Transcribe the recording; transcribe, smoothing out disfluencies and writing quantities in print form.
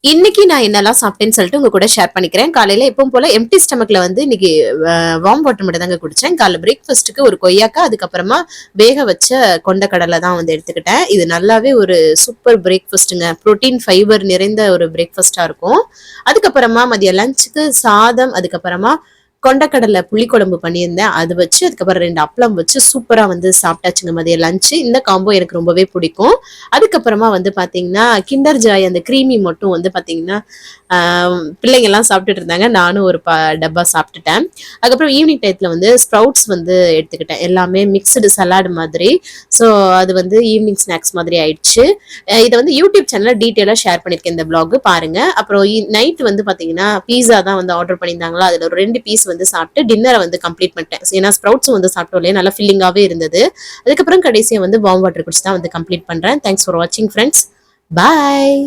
இன்னைக்கு நான் என்னெல்லாம் சாப்பிட்டேன்னு சொல்லிட்டு உங்க கூட ஷேர் பண்ணிக்கிறேன். காலையில எப்பவும் போல எம்ப்டி ஸ்டமக்ல வந்து இன்னைக்கு வார்ம் வாட்டர் மட்டும் தாங்க குடிச்சேன். காலைல பிரேக்ஃபாஸ்ட்டுக்கு ஒரு கொய்யாக்கா, அதுக்கப்புறமா வேக வச்ச கொண்டைக்கடலை தான் வந்து எடுத்துக்கிட்டேன். இது நல்லாவே ஒரு சூப்பர் பிரேக்ஃபாஸ்ட்டுங்க. புரோட்டீன், ஃபைபர் நிறைந்த ஒரு பிரேக்ஃபாஸ்ட்டா இருக்கும். அதுக்கப்புறமா மதியம் லஞ்சுக்கு சாதம், அதுக்கப்புறமா கொண்டைக்கடலை புளிக்குழம்பு பண்ணியிருந்தேன். அது வச்சு, அதுக்கப்புறம் 2 அப்பளம் வச்சு சூப்பரா வந்து சாப்பிட்டாச்சுங்க மதியம் லஞ்ச். இந்த காம்போ எனக்கு ரொம்பவே பிடிக்கும். அதுக்கப்புறமா வந்து பார்த்தீங்கன்னா, கிண்டர் ஜாய் அந்த கிரீமி மட்டும் வந்து பார்த்தீங்கன்னா, ஆ பிள்ளைங்கலாம் சாப்பிட்டுட்டு இருந்தாங்க. நானும் ஒரு டப்பா சாப்பிட்டுட்டேன். அதுக்கப்புறம் ஈவினிங் டயத்துல வந்து ஸ்ப்ரவுட்ஸ் வந்து எடுத்துக்கிட்டேன். எல்லாமே மிக்ஸ்டு சலாட் மாதிரி. ஸோ அது வந்து ஈவினிங் ஸ்நாக்ஸ் மாதிரி ஆயிடுச்சு. இத வந்து யூடியூப் சேனல்ல டீட்டெயிலா ஷேர் பண்ணியிருக்கேன் இந்த விளாக் பாருங்க. அப்புறம் நைட் வந்து பார்த்தீங்கன்னா, பீஸா தான் வந்து ஆர்டர் பண்ணியிருந்தாங்களா, அதுல ஒரு 2 பீஸ் வந்து சாப்பிட்டு டின்னர வந்து கம்ப்ளீட் பண்ணிட்டேன். ஏன்னா ஸ்ப்ரவுட்ஸும் வந்து சாப்பிட்டோம் இல்லையா, நல்லா ஃபில்லிங்காவே இருந்தது. அதுக்கப்புறம் கடைசியா வந்து வார்ம் வாட்டர் குடிச்சு தான் வந்து கம்ப்ளீட் பண்றேன். தேங்க்ஸ் ஃபார் வாட்சிங் ஃப்ரெண்ட்ஸ். பாய்.